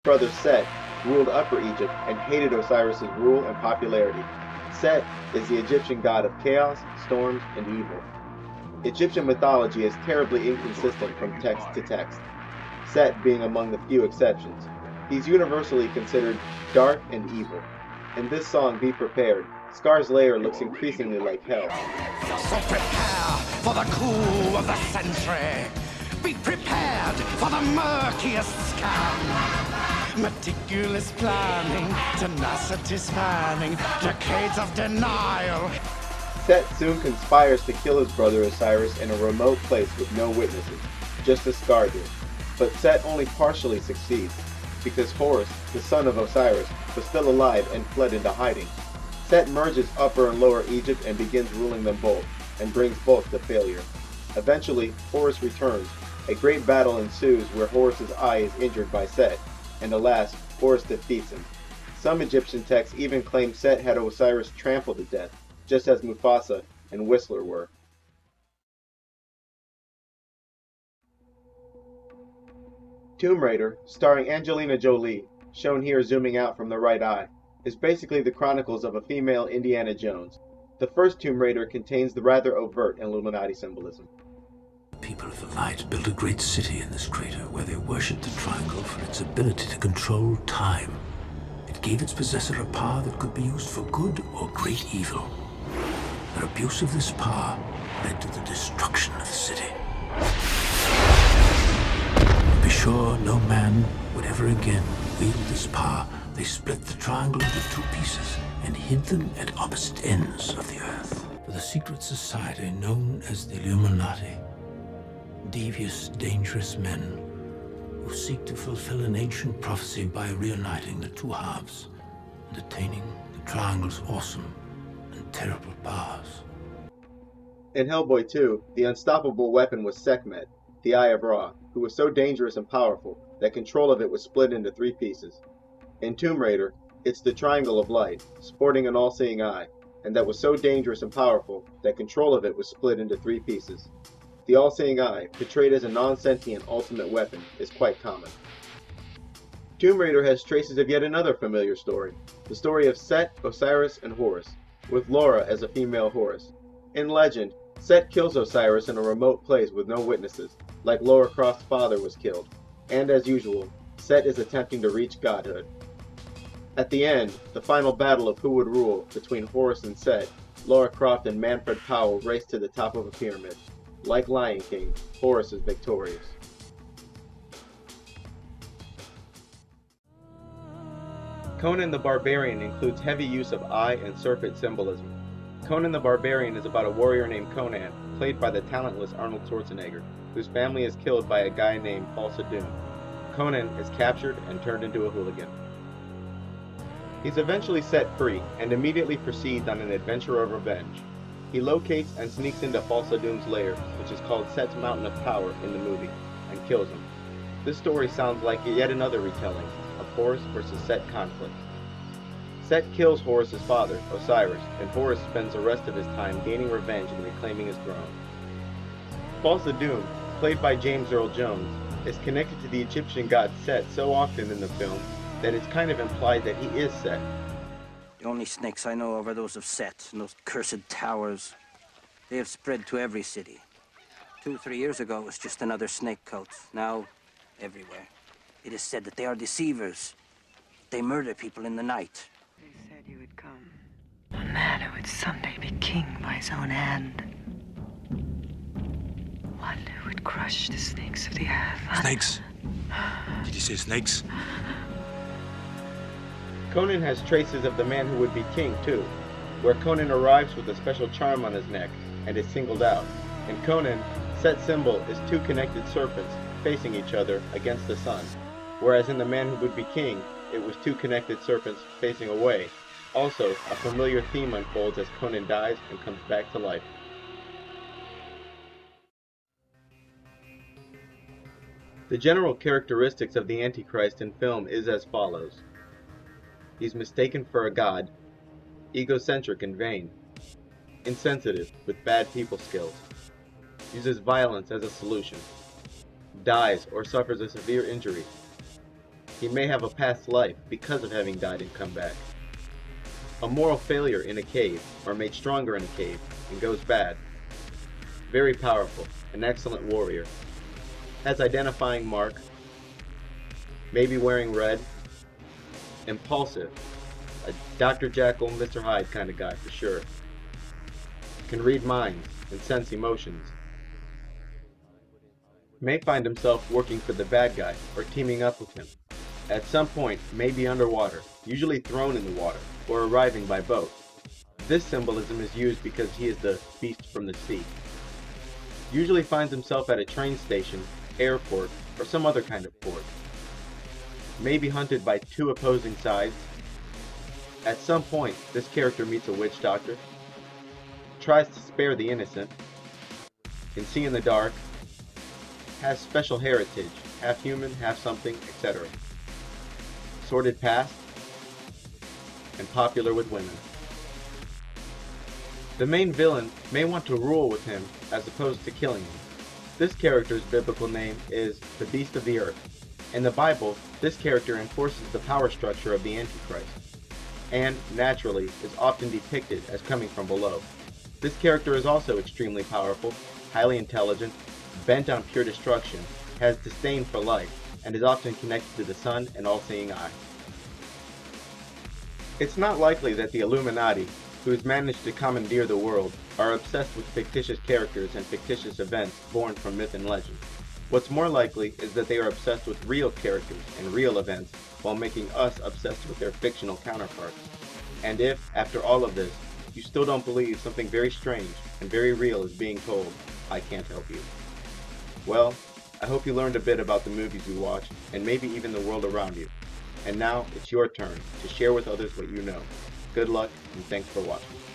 brother Set ruled Upper Egypt and hated Osiris's rule and popularity. Set is the Egyptian god of chaos, storms, and evil. Egyptian mythology is terribly inconsistent from text to text, Set being among the few exceptions. He's universally considered dark and evil. In this song, Be Prepared, Scar's lair looks increasingly like hell. So prepare for the coup of the century. Be prepared for the murkiest scam. Meticulous planning, tenacity spanning, decades of denial. Set soon conspires to kill his brother Osiris in a remote place with no witnesses, just as Scar did. But Set only partially succeeds, because Horus, the son of Osiris, was still alive and fled into hiding. Set merges Upper and Lower Egypt and begins ruling them both, and brings both to failure. Eventually, Horus returns. A great battle ensues where Horus's eye is injured by Set, and alas, Horus defeats him. Some Egyptian texts even claim Set had Osiris trampled to death, just as Mufasa and Whistler were. Tomb Raider, starring Angelina Jolie, shown here zooming out from the right eye, is basically the chronicles of a female Indiana Jones. The first Tomb Raider contains the rather overt Illuminati symbolism. The people of the light built a great city in this crater where they worshipped the triangle for its ability to control time. It gave its possessor a power that could be used for good or great evil. Their abuse of this power led to the destruction of the city. To be sure no man would ever again wield this power, they split the triangle into two pieces and hid them at opposite ends of the earth. With a secret society known as the Illuminati, devious, dangerous men who seek to fulfill an ancient prophecy by reuniting the two halves and attaining the triangle's awesome and terrible powers. In Hellboy 2, the unstoppable weapon was Sekhmet, the Eye of Ra, who was so dangerous and powerful that control of it was split into three pieces. In Tomb Raider, it's the Triangle of Light, sporting an all-seeing eye, and that was so dangerous and powerful that control of it was split into three pieces. The all-seeing eye, portrayed as a non-sentient ultimate weapon, is quite common. Tomb Raider has traces of yet another familiar story, the story of Set, Osiris, and Horus, with Laura as a female Horus. In legend, Set kills Osiris in a remote place with no witnesses, like Lara Croft's father was killed, and as usual, Set is attempting to reach godhood. At the end, the final battle of who would rule between Horus and Set, Lara Croft and Manfred Powell race to the top of a pyramid. Like Lion King, Horus is victorious. Conan the Barbarian includes heavy use of eye and serpent symbolism. Conan the Barbarian is about a warrior named Conan, played by the talentless Arnold Schwarzenegger, whose family is killed by a guy named Falsa Doom. Conan is captured and turned into a hooligan. He's eventually set free and immediately proceeds on an adventure of revenge. He locates and sneaks into Falsa Doom's lair, which is called Set's Mountain of Power in the movie, and kills him. This story sounds like yet another retelling of Horus versus Set conflict. Set kills Horus's father, Osiris, and Horus spends the rest of his time gaining revenge and reclaiming his throne. Falsa Doom, played by James Earl Jones, is connected to the Egyptian god Set so often in the film that it's kind of implied that he is Set. The only snakes I know of are those of Set and those cursed towers. They have spread to every city. 2-3 years ago, it was just another snake cult. Now, everywhere. It is said that they are deceivers. They murder people in the night. They said you would come. A man who would someday be king by his own hand. One who would crush the snakes of the earth. Snakes? Did you say snakes? Conan has traces of the man who would be king too, where Conan arrives with a special charm on his neck and is singled out. In Conan, Set's symbol is two connected serpents facing each other against the sun, whereas in the man who would be king, it was two connected serpents facing away. Also, a familiar theme unfolds as Conan dies and comes back to life. The general characteristics of the Antichrist in film is as follows. He's mistaken for a god, egocentric and vain, insensitive with bad people skills, uses violence as a solution, dies or suffers a severe injury, He may have a past life because of having died and come back. A moral failure in a cave, or made stronger in a cave, and goes bad. Very powerful, an excellent warrior. Has identifying mark, maybe wearing red. Impulsive, a Dr. Jekyll, Mr. Hyde kind of guy for sure. Can read minds and sense emotions. May find himself working for the bad guy or teaming up with him. At some point may be underwater, usually thrown in the water, or arriving by boat. This symbolism is used because he is the beast from the sea. Usually finds himself at a train station, airport, or some other kind of port. May be hunted by two opposing sides. At some point, this character meets a witch doctor, tries to spare the innocent, can see in the dark, has special heritage, half human, half something, etc. Sordid past, and popular with women. The main villain may want to rule with him as opposed to killing him. This character's biblical name is the Beast of the Earth. In the Bible, this character enforces the power structure of the Antichrist, and, naturally, is often depicted as coming from below. This character is also extremely powerful, highly intelligent, bent on pure destruction, has disdain for life, and is often connected to the sun and all-seeing eye. It's not likely that the Illuminati, who has managed to commandeer the world, are obsessed with fictitious characters and fictitious events born from myth and legend. What's more likely is that they are obsessed with real characters and real events while making us obsessed with their fictional counterparts. And if, after all of this, you still don't believe something very strange and very real is being told, I can't help you. Well, I hope you learned a bit about the movies you watch, and maybe even the world around you. And now, it's your turn to share with others what you know. Good luck, and thanks for watching.